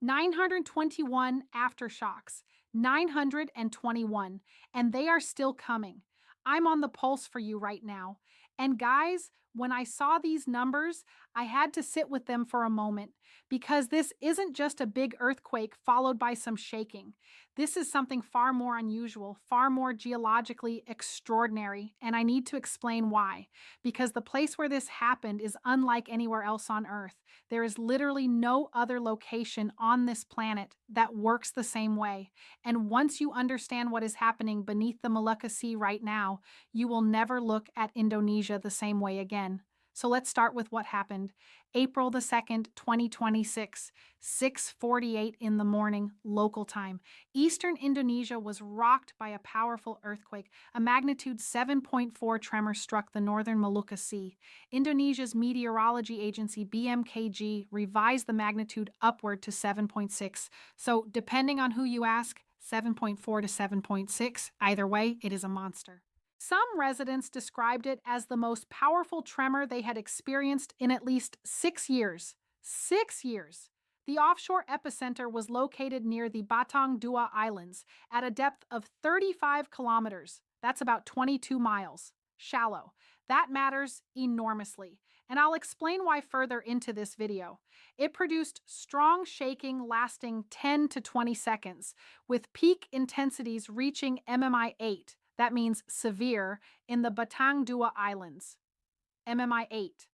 921 aftershocks, 921, and they are still coming. I'm on the pulse for you right now. And guys, when I saw these numbers, I had to sit with them for a moment because this isn't just a big earthquake followed by some shaking. This is something far more unusual, far more geologically extraordinary, and I need to explain why. Because the place where this happened is unlike anywhere else on Earth. There is literally no other location on this planet that works the same way. And once you understand what is happening beneath the Molucca Sea right now, you will never look at Indonesia the same way again. So let's start with what happened. April the 2nd, 2026, 6:48 in the morning, local time. Eastern Indonesia was rocked by a powerful earthquake. A magnitude 7.4 tremor struck the northern Molucca Sea. Indonesia's meteorology agency, BMKG, revised the magnitude upward to 7.6. So, depending on who you ask, 7.4 to 7.6, either way, it is a monster. Some residents described it as the most powerful tremor they had experienced in at least 6 years. 6 years! The offshore epicenter was located near the Batang Dua Islands at a depth of 35 kilometers. That's about 22 miles. Shallow. That matters enormously, and I'll explain why further into this video. It produced strong shaking lasting 10 to 20 seconds, with peak intensities reaching MMI 8. That means severe in the Batang Dua Islands. MMI 8.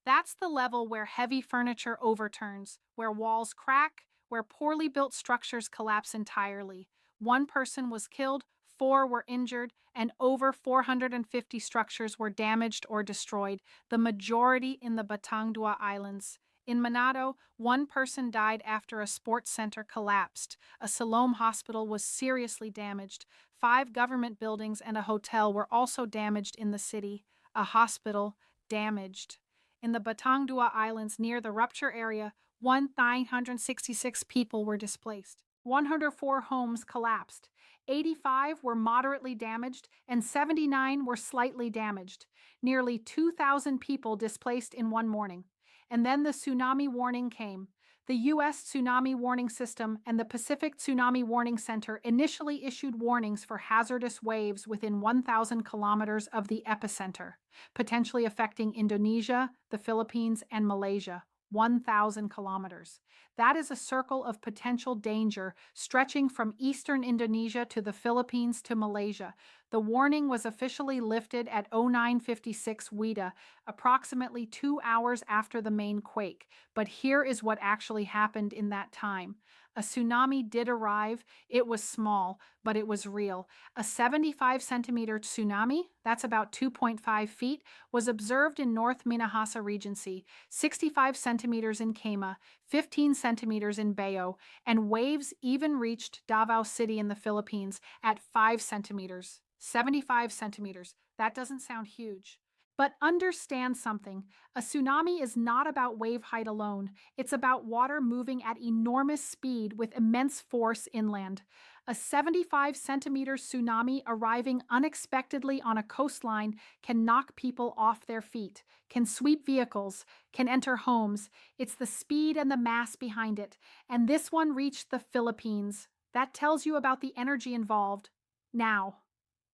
That's the level where heavy furniture overturns, where walls crack, where poorly built structures collapse entirely. One person was killed, 4 were injured, and over 450 structures were damaged or destroyed, the majority in the Batang Dua Islands. In Manado, 1 person died after a sports center collapsed. A Siloam hospital was seriously damaged. 5 government buildings and a hotel were also damaged in the city. A hospital damaged. In the Batang Dua Islands near the rupture area, 1,966 people were displaced. 104 homes collapsed. 85 were moderately damaged and 79 were slightly damaged. Nearly 2,000 people displaced in one morning. And then the tsunami warning came. The U.S. Tsunami Warning System and the Pacific Tsunami Warning Center initially issued warnings for hazardous waves within 1,000 kilometers of the epicenter, potentially affecting Indonesia, the Philippines, and Malaysia. 1,000 kilometers. That is a circle of potential danger stretching from eastern Indonesia to the Philippines to Malaysia. The warning was officially lifted at 09:56 WIDA, approximately 2 hours after the main quake. But here is what actually happened in that time. A tsunami did arrive. It was small, but it was real. A 75-centimeter tsunami, that's about 2.5 feet, was observed in North Minahasa Regency, 65 centimeters in Kema, 15 centimeters in Bayo, and waves even reached Davao City in the Philippines at 5 centimeters. 75 centimeters. That doesn't sound huge. But understand something. A tsunami is not about wave height alone. It's about water moving at enormous speed with immense force inland. A 75-centimeter tsunami arriving unexpectedly on a coastline can knock people off their feet, can sweep vehicles, can enter homes. It's the speed and the mass behind it. And this one reached the Philippines. That tells you about the energy involved. Now,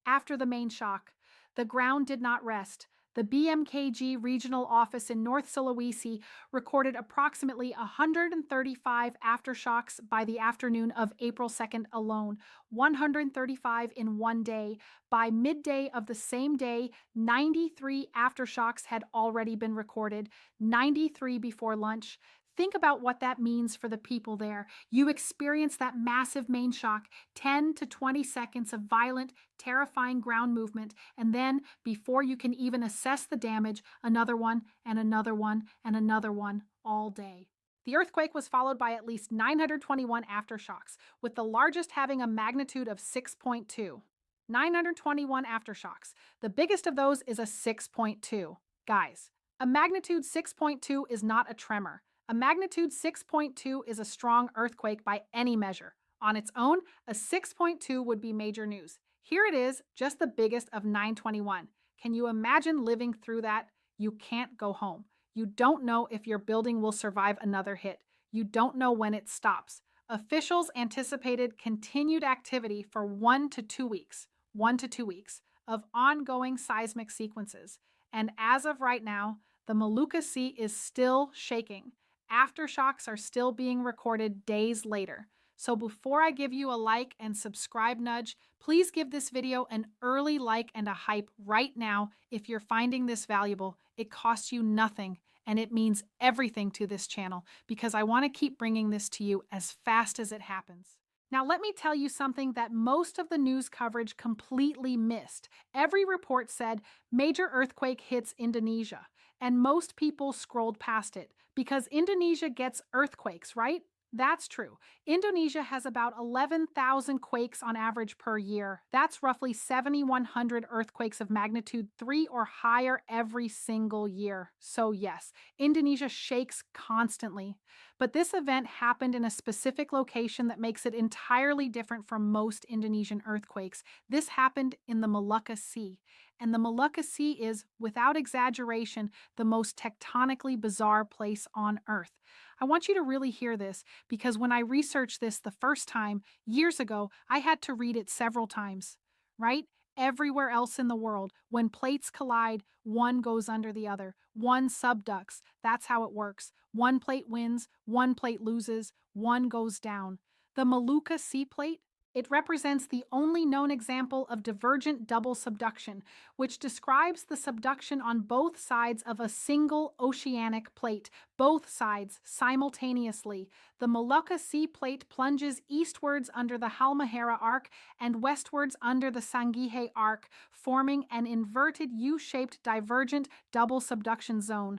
after the main shock, the ground did not rest. The BMKG regional office in North Sulawesi recorded approximately 135 aftershocks by the afternoon of April 2nd alone, 135 in one day. By midday of the same day, 93 aftershocks had already been recorded, 93 before lunch. Think about what that means for the people there. You experience that massive main shock, 10 to 20 seconds of violent, terrifying ground movement, and then, before you can even assess the damage, another one, and another one, and another one, all day. The earthquake was followed by at least 921 aftershocks, with the largest having a magnitude of 6.2. 921 aftershocks. The biggest of those is a 6.2. Guys, a magnitude 6.2 is not a tremor. A magnitude 6.2 is a strong earthquake by any measure. On its own, a 6.2 would be major news. Here it is, just the biggest of 921. Can you imagine living through that? You can't go home. You don't know if your building will survive another hit. You don't know when it stops. Officials anticipated continued activity for 1 to 2 weeks, 1 to 2 weeks of ongoing seismic sequences. And as of right now, the Molucca Sea is still shaking. Aftershocks are still being recorded days later. So before I give you a like and subscribe nudge, please give this video an early like and a hype right now if you're finding this valuable. It costs you nothing and it means everything to this channel because I want to keep bringing this to you as fast as it happens. Now, let me tell you something that most of the news coverage completely missed. Every report said major earthquake hits Indonesia, and most people scrolled past it because Indonesia gets earthquakes, right? That's true. Indonesia has about 11,000 quakes on average per year. That's roughly 7,100 earthquakes of magnitude 3 or higher every single year. So yes, Indonesia shakes constantly. But this event happened in a specific location that makes it entirely different from most Indonesian earthquakes. This happened in the Molucca Sea. And the Molucca Sea is, without exaggeration, the most tectonically bizarre place on Earth. I want you to really hear this because when I researched this the first time, years ago, I had to read it several times, right? Everywhere else in the world, when plates collide, one goes under the other. One subducts. That's how it works. One plate wins, one plate loses, one goes down. The Molucca Sea Plate, it represents the only known example of divergent double subduction, which describes the subduction on both sides of a single oceanic plate, both sides simultaneously. The Molucca Sea Plate plunges eastwards under the Halmahera Arc and westwards under the Sangihe Arc, forming an inverted U-shaped divergent double subduction zone.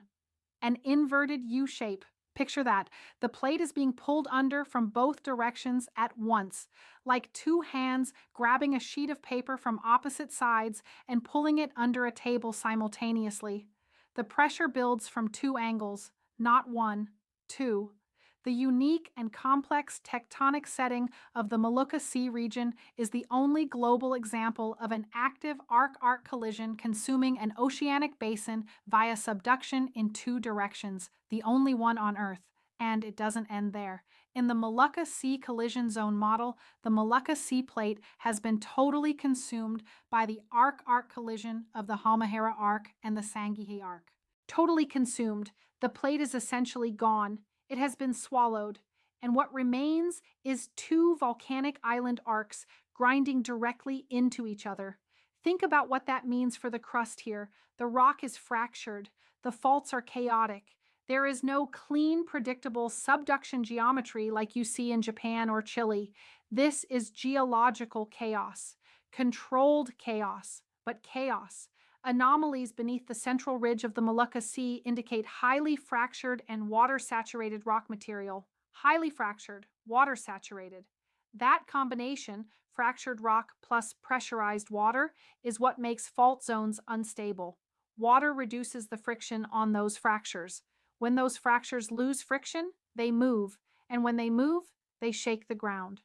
An inverted U shape. Picture that. The plate is being pulled under from both directions at once, like two hands grabbing a sheet of paper from opposite sides and pulling it under a table simultaneously. The pressure builds from two angles, not one, two. The unique and complex tectonic setting of the Molucca Sea region is the only global example of an active arc-arc collision consuming an oceanic basin via subduction in two directions, the only one on Earth. And it doesn't end there. In the Molucca Sea collision zone model, the Molucca Sea Plate has been totally consumed by the arc-arc collision of the Halmahera Arc and the Sangihe Arc. Totally consumed, the plate is essentially gone. It has been swallowed, and what remains is two volcanic island arcs grinding directly into each other. Think about what that means for the crust here. The rock is fractured. The faults are chaotic. There is no clean, predictable subduction geometry like you see in Japan or Chile. This is geological chaos, controlled chaos, but chaos. Anomalies beneath the central ridge of the Molucca Sea indicate highly fractured and water-saturated rock material. Highly fractured, water-saturated. That combination, fractured rock plus pressurized water, is what makes fault zones unstable. Water reduces the friction on those fractures. When those fractures lose friction, they move, and when they move, they shake the ground.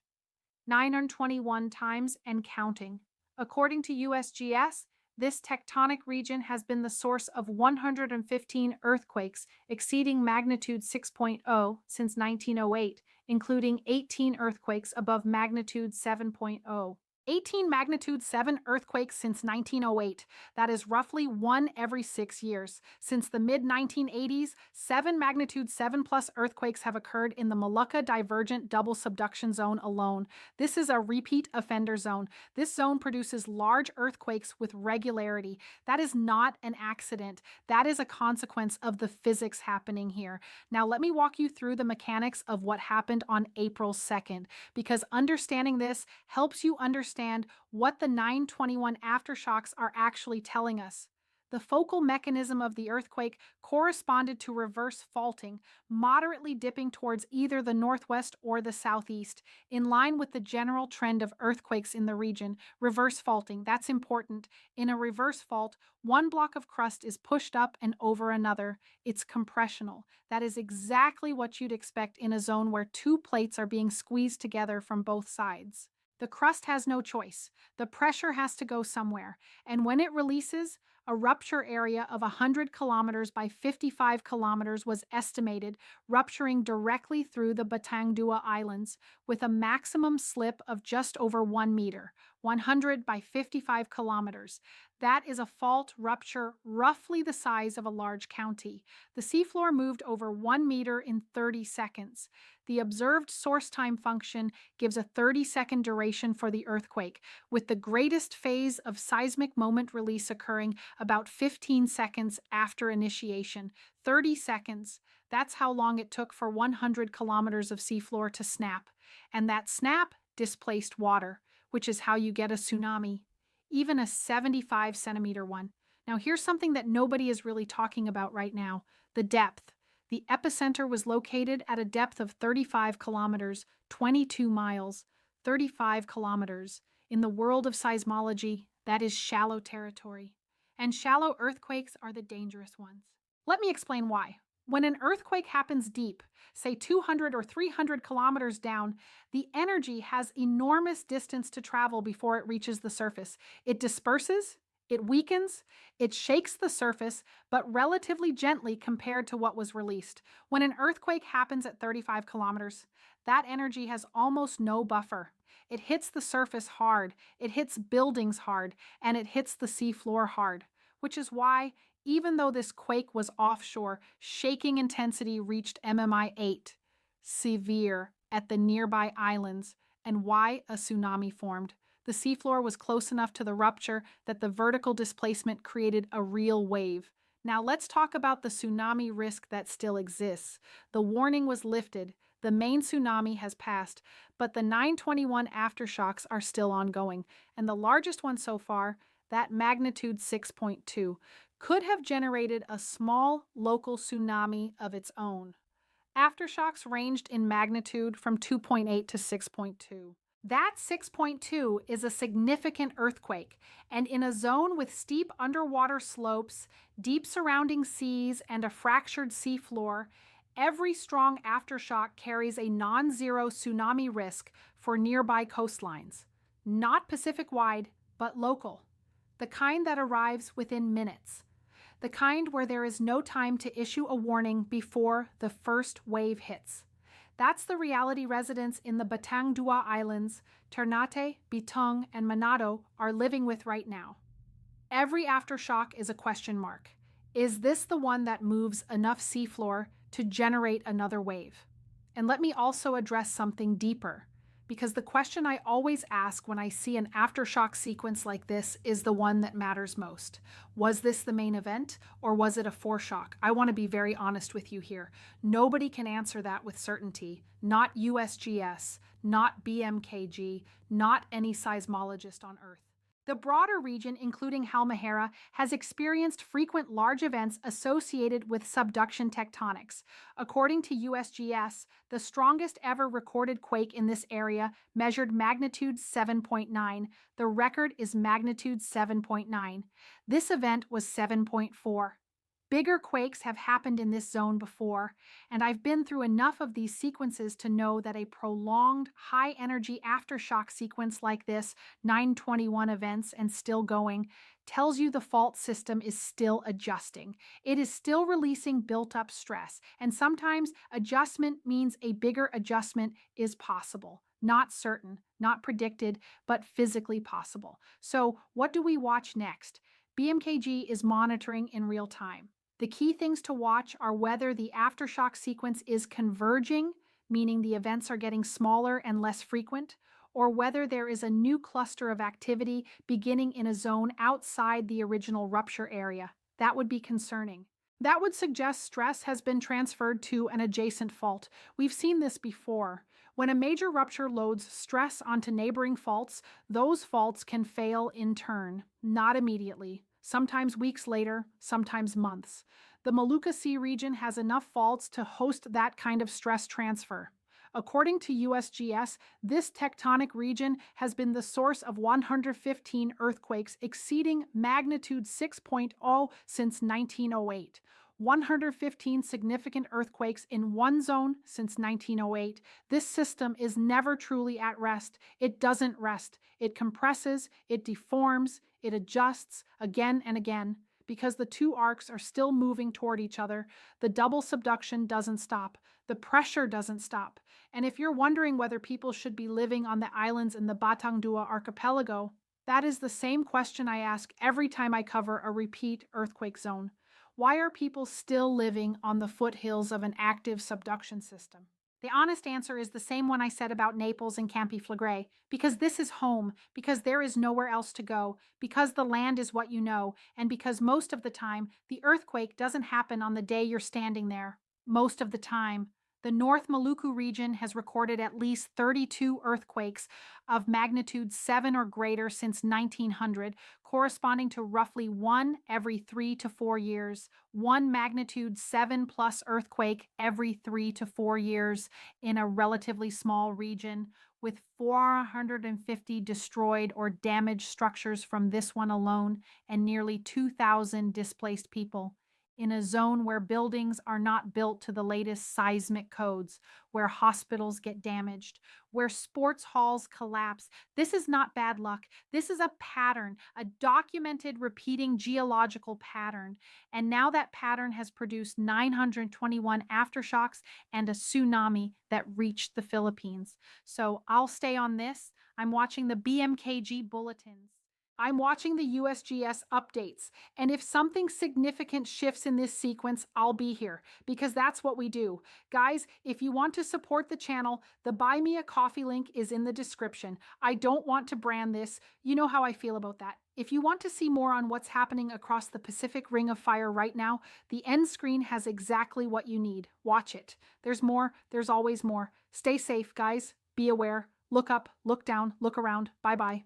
921 times and counting. According to USGS, this tectonic region has been the source of 115 earthquakes exceeding magnitude 6.0 since 1908, including 18 earthquakes above magnitude 7.0. 18 magnitude 7 earthquakes since 1908. That is roughly one every 6 years. Since the mid-1980s, 7 magnitude 7 plus earthquakes have occurred in the Molucca divergent double subduction zone alone. This is a repeat offender zone. This zone produces large earthquakes with regularity. That is not an accident. That is a consequence of the physics happening here. Now let me walk you through the mechanics of what happened on April 2nd, because understanding this helps you understand what the 921 aftershocks are actually telling us. The focal mechanism of the earthquake corresponded to reverse faulting, moderately dipping towards either the northwest or the southeast, in line with the general trend of earthquakes in the region. Reverse faulting, that's important. In a reverse fault, one block of crust is pushed up and over another. It's compressional. That is exactly what you'd expect in a zone where two plates are being squeezed together from both sides. The crust has no choice. The pressure has to go somewhere, and when it releases, A rupture area of 100 kilometers by 55 kilometers was estimated, rupturing directly through the Batangdua Islands with a maximum slip of just over 1 meter, 100 by 55 kilometers. That is a fault rupture roughly the size of a large county. The seafloor moved over 1 meter in 30 seconds. The observed source time function gives a 30-second duration for the earthquake, with the greatest phase of seismic moment release occurring about 15 seconds after initiation. 30 seconds. That's how long it took for 100 kilometers of seafloor to snap. And that snap displaced water, which is how you get a tsunami, even a 75 centimeter one. Now, here's something that nobody is really talking about right now: the depth. The epicenter was located at a depth of 35 kilometers, 22 miles, 35 kilometers. In the world of seismology, that is shallow territory. And shallow earthquakes are the dangerous ones. Let me explain why. When an earthquake happens deep, say 200 or 300 kilometers down, the energy has enormous distance to travel before it reaches the surface. It disperses, it weakens, it shakes the surface, but relatively gently compared to what was released. When an earthquake happens at 35 kilometers, that energy has almost no buffer. It hits the surface hard, it hits buildings hard, and it hits the seafloor hard, which is why, even though this quake was offshore, shaking intensity reached MMI 8, severe, at the nearby islands, and why a tsunami formed. The seafloor was close enough to the rupture that the vertical displacement created a real wave. Now let's talk about the tsunami risk that still exists. The warning was lifted, the main tsunami has passed, but the 921 aftershocks are still ongoing, and the largest one so far, that magnitude 6.2, could have generated a small local tsunami of its own. Aftershocks ranged in magnitude from 2.8 to 6.2. That 6.2 is a significant earthquake, and in a zone with steep underwater slopes, deep surrounding seas, and a fractured seafloor, every strong aftershock carries a non-zero tsunami risk for nearby coastlines. Not Pacific-wide, but local. The kind that arrives within minutes. The kind where there is no time to issue a warning before the first wave hits. That's the reality residents in the Batangdua Islands, Ternate, Bitong, and Manado are living with right now. Every aftershock is a question mark. Is this the one that moves enough seafloor to generate another wave? And let me also address something deeper, because the question I always ask when I see an aftershock sequence like this is the one that matters most. Was this the main event, or was it a foreshock? I want to be very honest with you here. Nobody can answer that with certainty. Not USGS, not BMKG, not any seismologist on Earth. The broader region, including Halmahera, has experienced frequent large events associated with subduction tectonics. According to USGS, the strongest ever recorded quake in this area measured magnitude 7.9. The record is magnitude 7.9. This event was 7.4. Bigger quakes have happened in this zone before, and I've been through enough of these sequences to know that a prolonged, high-energy aftershock sequence like this, 921 events and still going, tells you the fault system is still adjusting. It is still releasing built-up stress, and sometimes adjustment means a bigger adjustment is possible. Not certain, not predicted, but physically possible. So what do we watch next? BMKG is monitoring in real time. The key things to watch are whether the aftershock sequence is converging, meaning the events are getting smaller and less frequent, or whether there is a new cluster of activity beginning in a zone outside the original rupture area. That would be concerning. That would suggest stress has been transferred to an adjacent fault. We've seen this before. When a major rupture loads stress onto neighboring faults, those faults can fail in turn, not immediately. Sometimes weeks later, sometimes months. The Molucca Sea region has enough faults to host that kind of stress transfer. According to USGS, this tectonic region has been the source of 115 earthquakes exceeding magnitude 6.0 since 1908. 115 significant earthquakes in one zone since 1908. This system is never truly at rest. It doesn't rest. It compresses, it deforms, it adjusts again and again, because the two arcs are still moving toward each other. The double subduction doesn't stop. The pressure doesn't stop. And if you're wondering whether people should be living on the islands in the Batang Dua archipelago, that is the same question I ask every time I cover a repeat earthquake zone. Why are people still living on the foothills of an active subduction system? The honest answer is the same one I said about Naples and Campi Flegrei, because this is home, because there is nowhere else to go, because the land is what you know, and because most of the time, the earthquake doesn't happen on the day you're standing there. Most of the time. The North Maluku region has recorded at least 32 earthquakes of magnitude 7 or greater since 1900, corresponding to roughly one every 3 to 4 years, one magnitude 7 plus earthquake every 3 to 4 years in a relatively small region, with 450 destroyed or damaged structures from this one alone and nearly 2,000 displaced people. In a zone where buildings are not built to the latest seismic codes, where hospitals get damaged, where sports halls collapse. This is not bad luck. This is a pattern, a documented repeating geological pattern. And now that pattern has produced 921 aftershocks and a tsunami that reached the Philippines. So I'll stay on this. I'm watching the BMKG bulletins. I'm watching the USGS updates, and if something significant shifts in this sequence, I'll be here, because that's what we do. Guys, if you want to support the channel, the Buy Me a Coffee link is in the description. I don't want to brand this. You know how I feel about that. If you want to see more on what's happening across the Pacific Ring of Fire right now, the end screen has exactly what you need. Watch it. There's more. There's always more. Stay safe, guys. Be aware. Look up, look down, look around. Bye-bye.